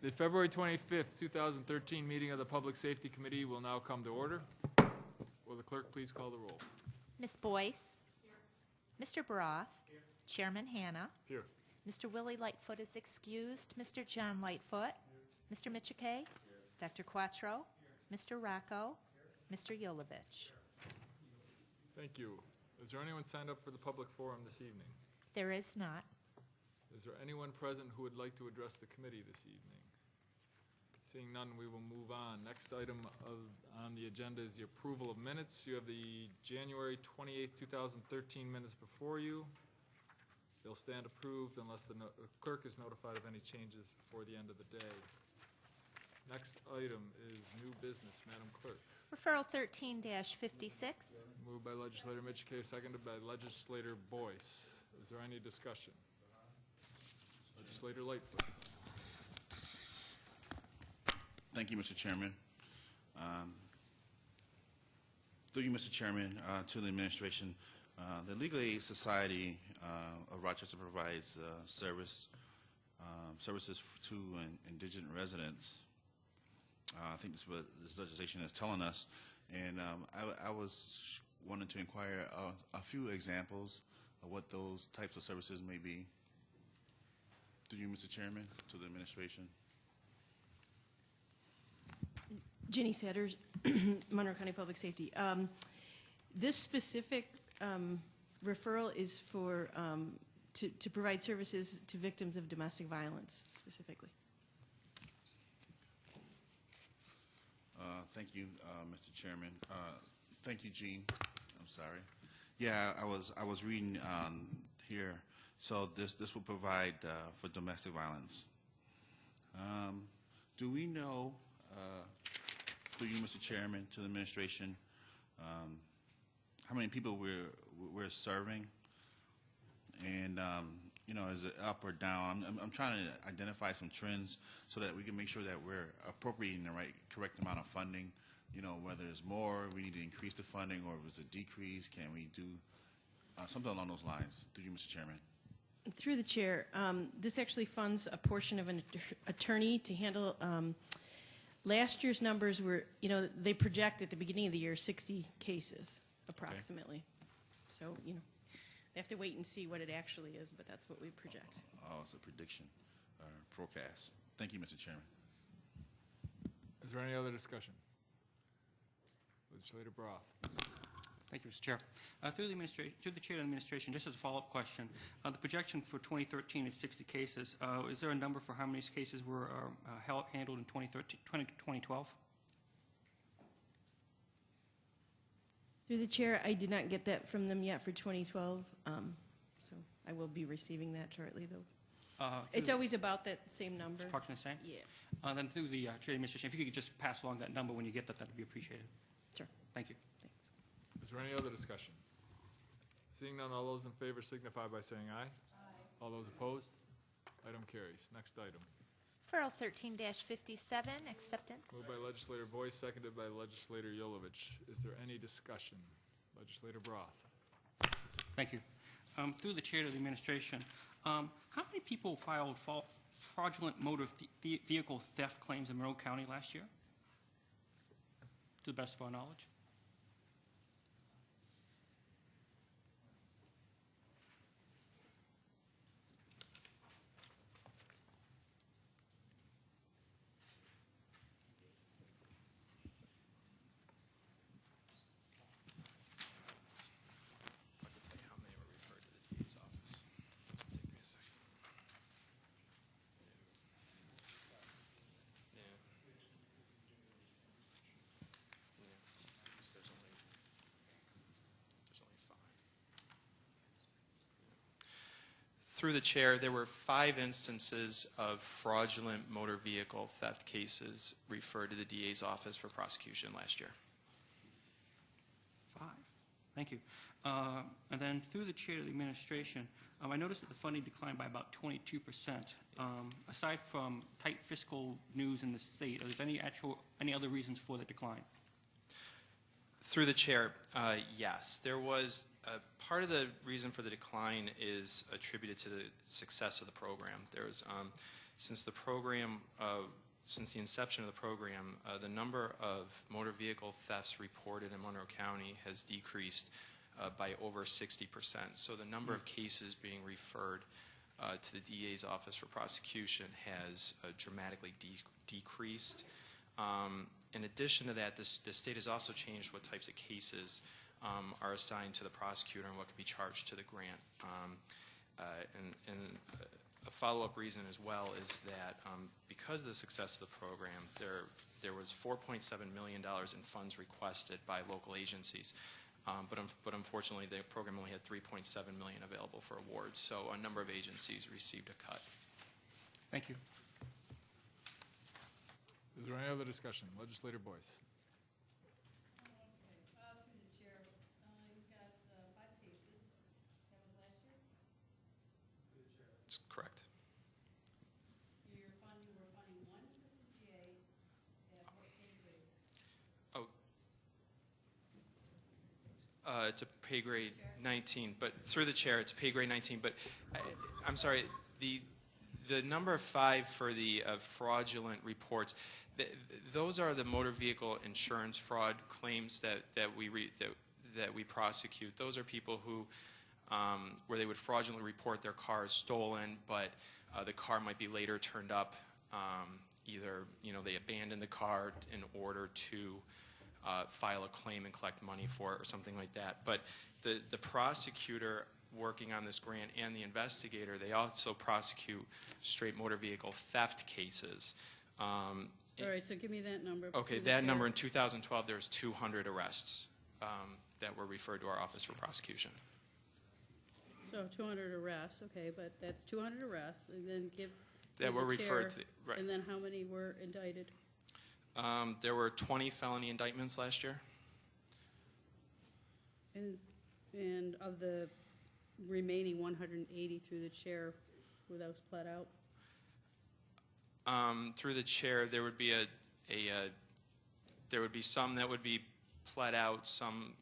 The February 25th, 2013 meeting of the Public Safety Committee will now come to order. Will the clerk please call the roll? Ms. Boyce? Here. Mr. Baroth? Here. Chairman Hanna? Here. Mr. Willie Lightfoot is excused. Mr. John Lightfoot? Here. Mr. Michike? Dr. Quattro? Here. Mr. Rocco? Here. Mr. Yolovich? Thank you. Is there anyone signed up for the public forum this evening? There is not. Is there anyone present who would like to address the committee this evening? Seeing none, we will move on. Next item on the agenda is the approval of minutes. You have the January 28th, 2013 minutes before you. They'll stand approved unless the clerk is notified of any changes before the end of the day. Next item is new business. Madam Clerk. Referral 13-56. Moved by Legislator Michike, seconded by Legislator Boyce. Is there any discussion? Legislator Lightfoot. Thank you, Mr. Chairman. Through you, Mr. Chairman, to the administration, the Legal Aid Society of Rochester provides services to indigent residents. I think this is what this legislation is telling us, and I was wanting to inquire a few examples of what those types of services may be. Through you, Mr. Chairman, to the administration. Jenny Satters, Monroe County Public Safety. This specific referral is for to provide services to victims of domestic violence specifically. Thank you, Mr. Chairman. Thank you, Jean. I'm sorry. Yeah, I was reading here. So this will provide for domestic violence. Do we know? Through you, Mr. Chairman, to the administration, how many people we're serving, and you know, is it up or down? I'm trying to identify some trends so that we can make sure that we're appropriating the correct amount of funding. You know, whether it's more, we need to increase the funding, or if it's a decrease, can we do something along those lines? Through you, Mr. Chairman. Through the chair, this actually funds a portion of an attorney to handle. Last year's numbers were, you know, they project at the beginning of the year 60 cases approximately. Okay. So, you know, they have to wait and see what it actually is, but that's what we project. Oh, it's a prediction, forecast. Thank you, Mr. Chairman. Is there any other discussion? Legislator Broth. Thank you, Mr. Chair. Through the Chair of the Administration, just as a follow-up question, the projection for 2013 is 60 cases. Is there a number for how many cases were handled in 2012? Through the Chair, I did not get that from them yet for 2012, so I will be receiving that shortly, though. It's always about that same number. Approximately the same? Yeah. Then through the Chair of the Administration, if you could just pass along that number when you get that, that would be appreciated. Sure. Thank you. Is there any other discussion? Seeing none, all those in favor signify by saying aye. Aye. All those opposed? Item carries. Next item. Referral 13-57, acceptance. Moved by Legislator Boyce, seconded by Legislator Yolovich. Is there any discussion? Legislator Broth. Thank you. Through the Chair of the Administration, how many people filed fraudulent motor vehicle theft claims in Monroe County last year? To the best of our knowledge. Through the chair, there were 5 instances of fraudulent motor vehicle theft cases referred to the DA's office for prosecution last year. 5. Thank you. And then through the Chair of the Administration, I noticed that the funding declined by about 22%. Aside from tight fiscal news in the state, are there any other reasons for the decline? Through the chair, yes. There was part of the reason for the decline is attributed to the success of the program. There was Since the program, since the inception of the program, the number of motor vehicle thefts reported in Monroe County has decreased by over 60%. So the number of cases being referred to the DA's Office for Prosecution has dramatically decreased. In addition to that, the state has also changed what types of cases are assigned to the prosecutor and what can be charged to the grant. And a follow-up reason as well is that because of the success of the program, there was $4.7 million in funds requested by local agencies. But unfortunately, the program only had $3.7 million available for awards, so a number of agencies received a cut. Thank you. Is there any other discussion? Legislator Boyce. Through the chair, you've got 5 cases. That was last year? That's correct. You were funding one assistant DA at what pay grade? It's a pay grade 19, but through the chair, it's pay grade 19. But I'm sorry, the number 5 for the fraudulent reports, those are the motor vehicle insurance fraud claims that we prosecute. Those are people who where they would fraudulently report their car as stolen, but the car might be later turned up. Either they abandoned the car in order to file a claim and collect money for it or something like that. But the prosecutor working on this grant and the investigator, they also prosecute straight motor vehicle theft cases. All right, so give me that number. Okay, that number in 2012, there's 200 arrests that were referred to our Office for Prosecution. So 200 arrests, okay, but that's 200 arrests, and then give That were the chair, referred to, right. And then how many were indicted? There were 20 felony indictments last year. And of the remaining 180 through the chair, were those pled out? Through the chair, there would be there would be some that would be pled out. Some,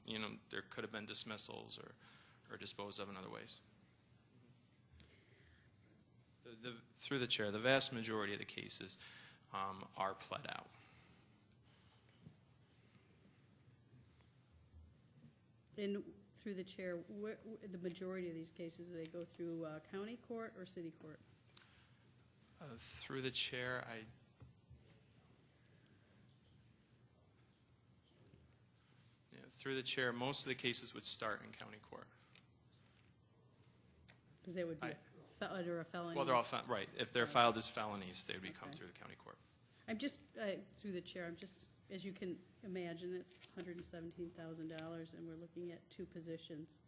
there could have been dismissals or disposed of in other ways. Through the chair, the vast majority of the cases are pled out. And through the chair, the majority of these cases, do they go through county court or city court? Through the chair, through the chair, most of the cases would start in county court. Because they would be under a felony? Well, they're all, right. If they're filed as felonies, they would come through the county court. I'm just, through the chair, as you can imagine, it's $117,000, and we're looking at 2 positions.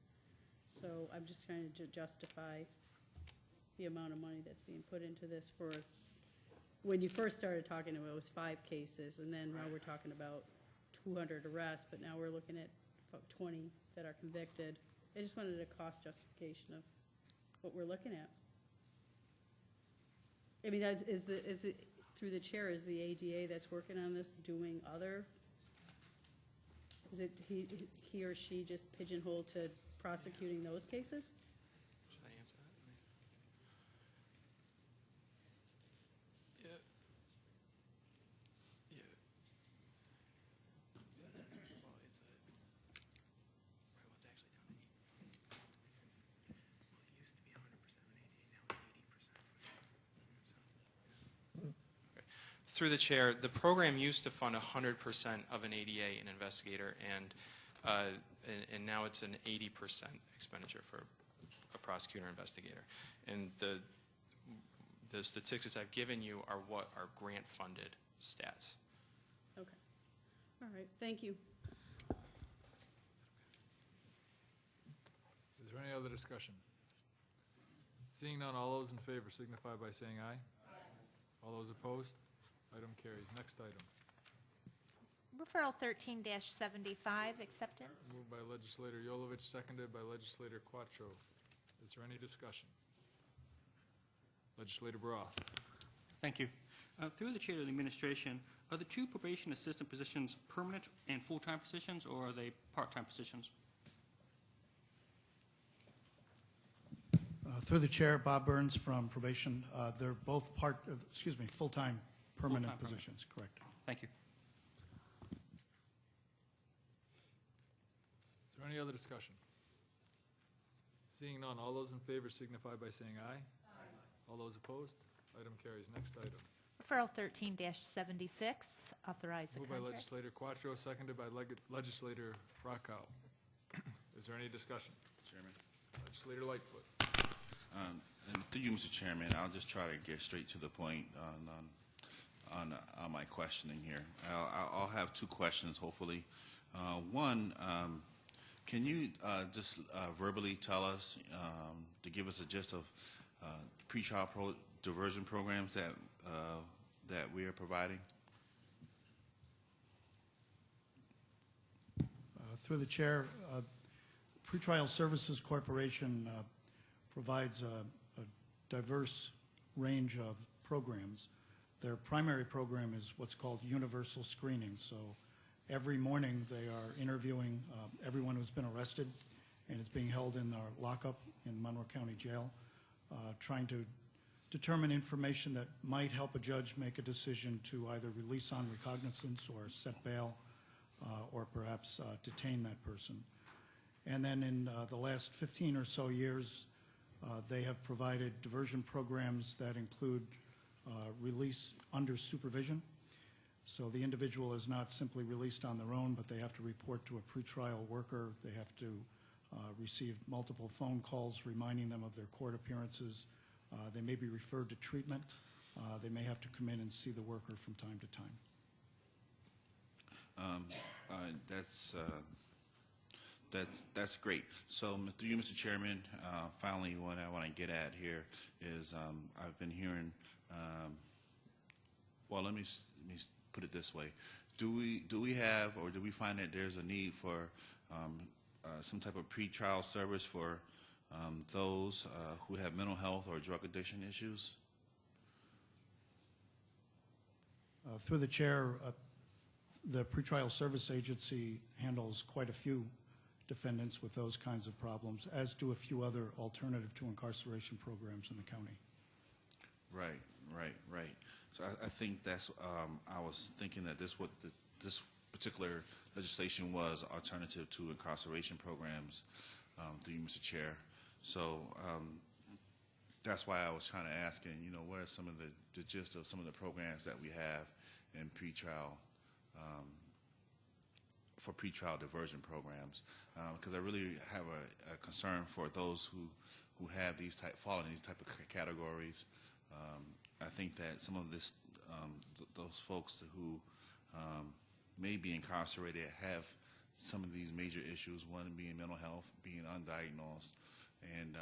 So I'm just trying to justify the amount of money that's being put into this for, when you first started talking, it was 5 cases, and then now we're talking about 200 arrests, but now we're looking at 20 that are convicted. I just wanted a cost justification of what we're looking at. I mean, is it through the chair, is the ADA that's working on this doing other? Is it he or she just pigeonholed to prosecuting those cases? Should I answer that? Yeah. Yeah. Well, it's actually down to 8. It used to be 100% on ADA, now 80%. Through the chair, the program used to fund 100% of an ADA, an investigator, and now it's an 80% expenditure for a prosecutor investigator. And the statistics I've given you are what are grant-funded stats. Okay. All right. Thank you. Is there any other discussion? Seeing none, all those in favor signify by saying aye. Aye. All those opposed? Item carries. Next item. Referral 13-75, acceptance. Moved by Legislator Yolovich, seconded by Legislator Quattro. Is there any discussion? Legislator Broth. Thank you. Through the chair of the administration, are the 2 probation assistant positions permanent and full-time positions, or are they part-time positions? Through the chair, Bob Burns from probation. They're both full-time permanent Full-time positions, correct. Thank you. Is there any other discussion? Seeing none, all those in favor signify by saying aye. Aye. All those opposed? Item carries. Next item. Referral 13-76, authorize a Moved by contract. Legislator Quattro, seconded by Legislator Rockow. Is there any discussion? Chairman. Legislator Lightfoot. And through you, Mr. Chairman, I'll just try to get straight to the point on my questioning here. I'll have two questions, hopefully. One, can you just verbally tell us, to give us a gist of pretrial diversion programs that we are providing? Through the chair, Pretrial Services Corporation provides a diverse range of programs. Their primary program is what's called universal screening. So every morning they are interviewing everyone who's been arrested and is being held in our lockup in Monroe County Jail, trying to determine information that might help a judge make a decision to either release on recognizance or set bail or perhaps detain that person. And then in the last 15 or so years, they have provided diversion programs that include release under supervision. So the individual is not simply released on their own, but they have to report to a pretrial worker. They have to receive multiple phone calls reminding them of their court appearances. They may be referred to treatment. They may have to come in and see the worker from time to time. That's great. So, through you, Mr. Chairman, finally, what I want to get at here is I've been hearing. Well, let me put it this way: do we have, or do we find that there's a need for some type of pretrial service for those who have mental health or drug addiction issues? Through the chair, the Pretrial Service Agency handles quite a few defendants with those kinds of problems, as do a few other alternative to incarceration programs in the county. Right. So I think that's, I was thinking that this particular legislation was alternative to incarceration programs, through you, Mr. Chair. So that's why I was kind of asking, what are some of the gist of some of the programs that we have in pretrial, for pretrial diversion programs, because I really have a concern for those who have fall in these type of categories. I think that some of those folks who may be incarcerated have some of these major issues, one being mental health, being undiagnosed, and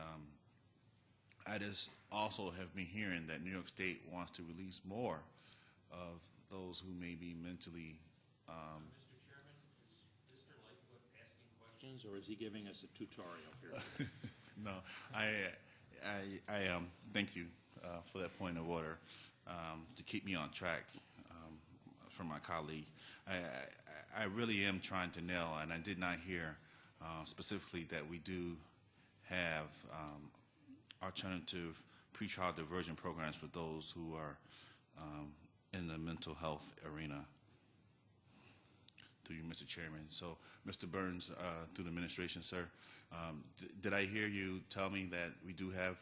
I just also have been hearing that New York State wants to release more of those who may be mentally. Mr. Chairman, is Mr. Lightfoot asking questions, or is he giving us a tutorial here? No, I thank you for that point of order, to keep me on track from my colleague. I really am trying to nail, and I did not hear specifically that we do have alternative pretrial diversion programs for those who are in the mental health arena. Through you, Mr. Chairman. So, Mr. Burns, through the administration, sir, did I hear you tell me that we do have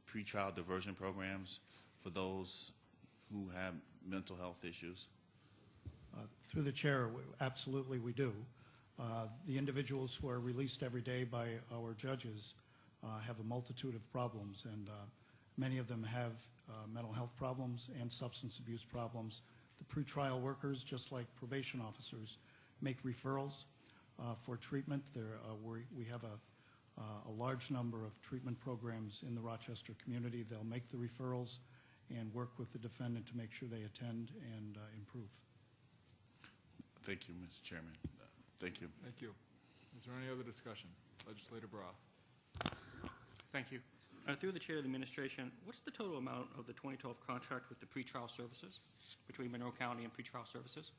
pretrial diversion programs for those who have mental health issues? Through the chair, absolutely we do. The individuals who are released every day by our judges have a multitude of problems, and many of them have mental health problems and substance abuse problems. The pretrial workers, just like probation officers, make referrals for treatment. We have a large number of treatment programs in the Rochester community. They'll make the referrals and work with the defendant to make sure they attend and improve. Thank you, Mr. Chairman. Thank you. Thank you. Is there any other discussion? Legislator Broth. Thank you. Through the chair of the administration, what's the total amount of the 2012 contract with the pretrial services between Monroe County and pretrial services?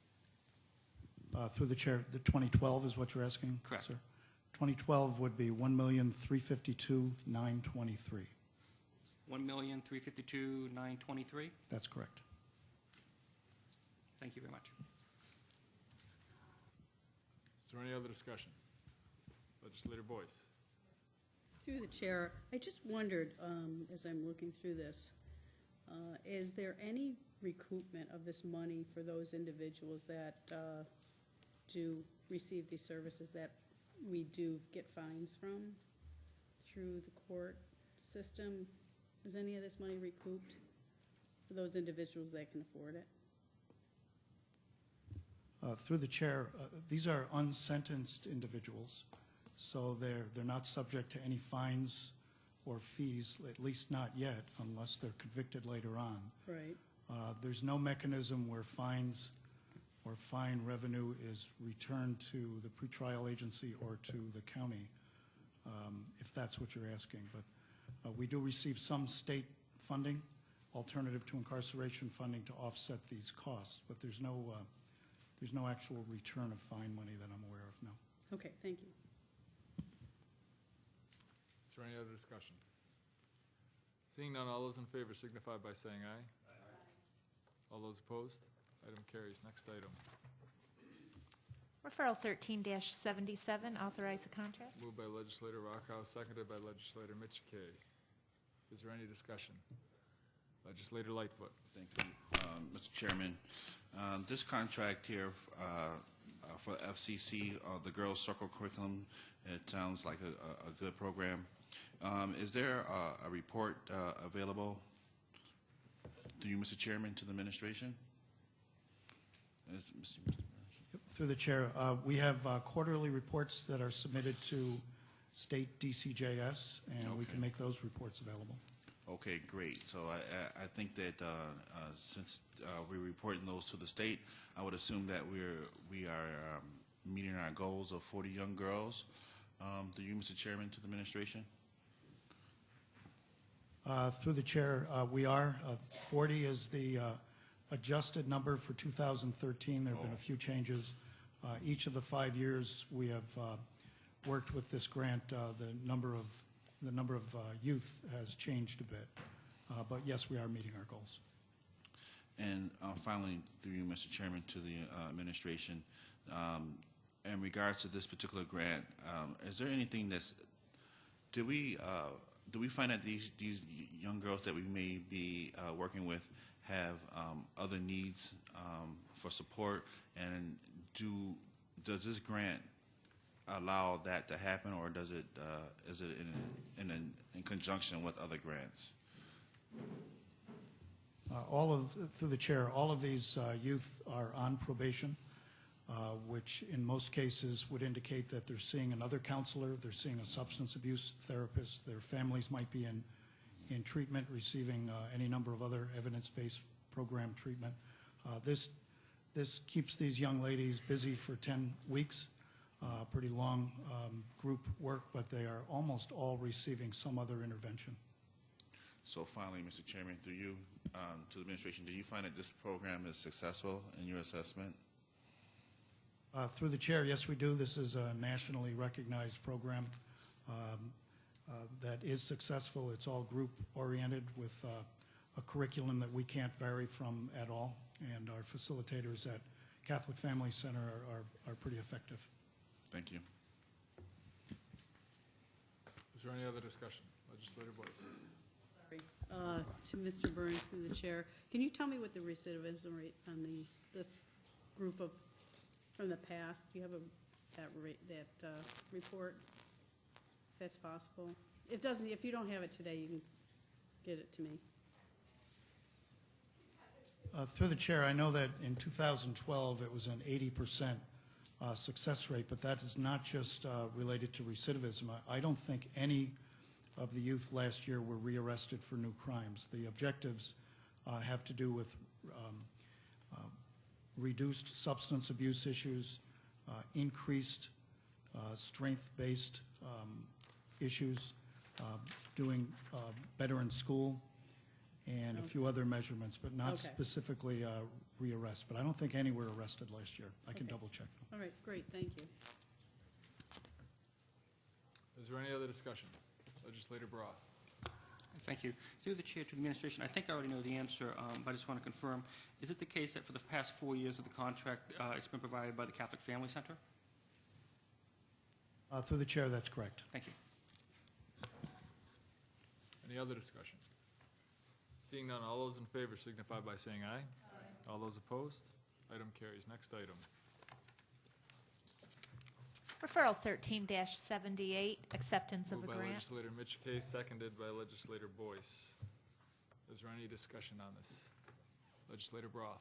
Through the chair, the 2012 is what you're asking? Correct. Sir? 2012 would be $1,352,923. $1,352,923. That's correct. Thank you very much. Is there any other discussion? Legislator Boyce. Through the chair, I just wondered, as I'm looking through this, is there any recoupment of this money for those individuals that do receive these services that we do get fines from through the court system? Is any of this money recouped for those individuals that can afford it? Through the chair, these are unsentenced individuals, so they're not subject to any fines or fees, at least not yet, unless they're convicted later on. Right. There's no mechanism where fines or fine revenue is returned to the pretrial agency or to the county, if that's what you're asking. But we do receive some state funding, alternative to incarceration funding, to offset these costs, but there's no actual return of fine money that I'm aware of, no. Okay, thank you. Is there any other discussion? Seeing none, all those in favor signify by saying aye. Aye. All those opposed? Item carries. Next item. Referral 13-77, authorize a contract. Moved by Legislator Rockhouse, seconded by Legislator Mitchell. Is there any discussion? Legislator Lightfoot. Thank you, Mr. Chairman. This contract here for FCC, the Girls Circle Curriculum, it sounds like a good program. Is there a report available to you, Mr. Chairman, to the administration? Mr. Through the chair, we have quarterly reports that are submitted to state DCJS, and we can make those reports available. Okay, great. So I think that since we're reporting those to the state, I would assume that we are meeting our goals of 40 young girls. Do you, Mr. Chairman, to the administration? Through the chair, we are. 40 is the adjusted number for 2013. There have been a few changes. Each of the 5 years we have worked with this grant, the number of youth has changed a bit. But yes, we are meeting our goals. And finally, through you, Mr. Chairman, to the administration, in regards to this particular grant, is there anything do we find that these young girls that we may be working with have other needs for support, and does this grant allow that to happen, or is it in conjunction with other grants? Through the chair, all of these youth are on probation, which in most cases would indicate that they're seeing another counselor, they're seeing a substance abuse therapist, their families might be in treatment, receiving any number of other evidence-based program treatment. This keeps these young ladies busy for 10 weeks, pretty long group work, but they are almost all receiving some other intervention. So finally, Mr. Chairman, through you to the administration, do you find that this program is successful in your assessment? Through the chair, yes, we do. This is a nationally recognized program that is successful. It's all group-oriented with a curriculum that we can't vary from at all, and our facilitators at Catholic Family Center are pretty effective. Thank you. Is there any other discussion? Legislator Boyce. Sorry. To Mr. Burns, through the chair, can you tell me what the recidivism rate on this group from the past? Do you have that report? If that's possible. If you don't have it today, you can get it to me. Through the chair, I know that in 2012 it was an 80% success rate, but that is not just related to recidivism. I don't think any of the youth last year were rearrested for new crimes. The objectives have to do with reduced substance abuse issues, increased strength-based issues, doing better in school, and a few other measurements, but not specifically rearrest. But I don't think any were arrested last year. I can double check them. All right, great, thank you. Is there any other discussion? Legislator Broth. Thank you. Through the chair to the administration, I think I already know the answer, but I just want to confirm. Is it the case that for the past 4 years of the contract, it's been provided by the Catholic Family Center? Through the chair, that's correct. Thank you. Any other discussion? Seeing none, all those in favor signify by saying aye. Aye. All those opposed? Item carries. Next item. Referral 13-78, acceptance of Moved a by grant. legislator Mitchell, seconded by legislator Boyce. Is there any discussion on this? Legislator Broth.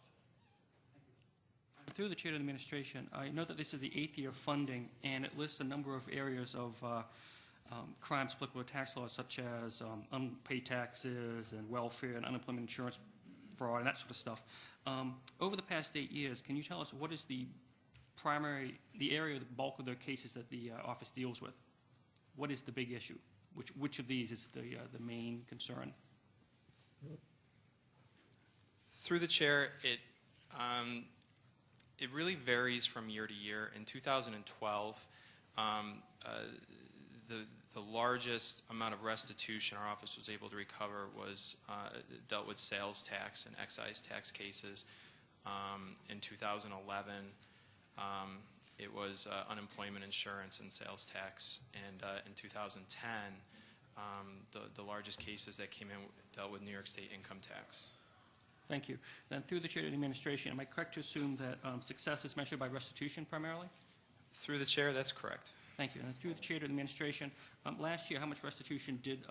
Through the chair to the administration, I know that this is the 8th year of funding, and it lists a number of areas of crimes applicable to tax laws, such as unpaid taxes and welfare and unemployment insurance fraud and that sort of stuff. Over the past 8 years, can you tell us what is the area, the bulk of the cases that the office deals with? What is the big issue? Which of these is the main concern? Through the chair, it really varies from year to year. In 2012, the largest amount of restitution our office was able to recover was dealt with sales tax and excise tax cases. In 2011, it was unemployment insurance and sales tax. And in 2010, the largest cases that came in dealt with New York State income tax. Thank you. Then through the chair to the administration, am I correct to assume that success is measured by restitution primarily? Through the chair, that's correct. Thank you. And through the chair to the administration, last year, how much restitution did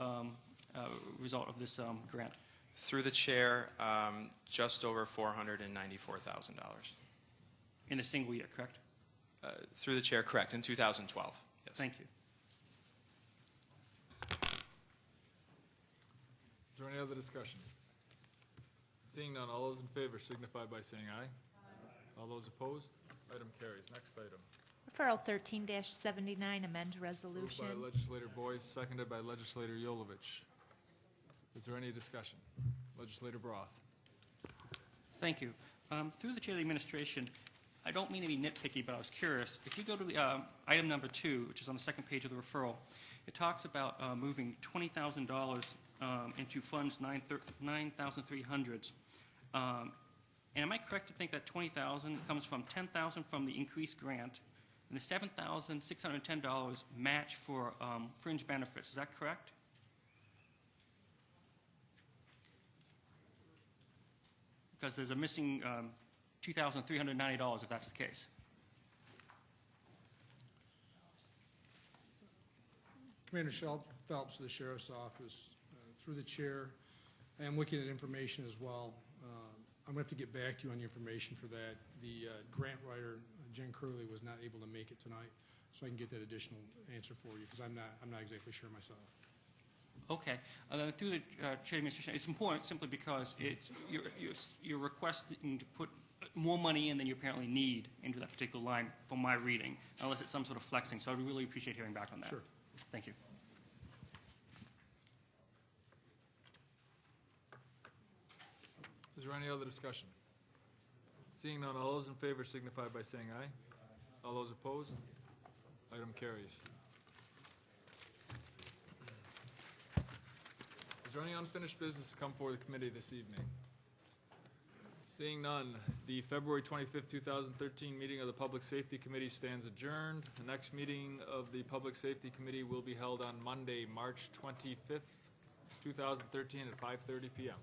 result of this grant? Through the chair, just over $494,000. In a single year, correct? Through the chair, correct, in 2012. Yes. Thank you. Is there any other discussion? Seeing none, all those in favor signify by saying aye. Aye. All those opposed? Item carries. Next item. Referral 13-79, amend Moved resolution. by legislator Boyce, seconded by legislator Yolovich. Is there any discussion? Legislator Broth. Thank you. Through the chair of the administration, I don't mean to be nitpicky, but I was curious. If you go to the, item number 2, which is on the second page of the referral, it talks about moving $20,000 into funds 9,300s. And am I correct to think that $20,000 comes from $10,000 from the increased grant and the $7,610 match for fringe benefits? Is that correct? Because there's a missing $2,390 if that's the case. Commander Phelps of the Sheriff's Office, through the chair, I am looking at information as well. I'm going to have to get back to you on the information for that. The grant writer, Jen Curley, was not able to make it tonight, so I can get that additional answer for you because I'm not exactly sure myself. Okay. Through the chair administration, it's important simply because you're requesting to put more money in than you apparently need into that particular line from my reading, unless it's some sort of flexing. So I would really appreciate hearing back on that. Sure. Thank you. Is there any other discussion? Seeing none, all those in favor signify by saying aye. All those opposed? Item carries. Is there any unfinished business to come before the committee this evening? Seeing none, the February 25th, 2013 meeting of the Public Safety Committee stands adjourned. The next meeting of the Public Safety Committee will be held on Monday, March 25th, 2013 at 5:30 p.m.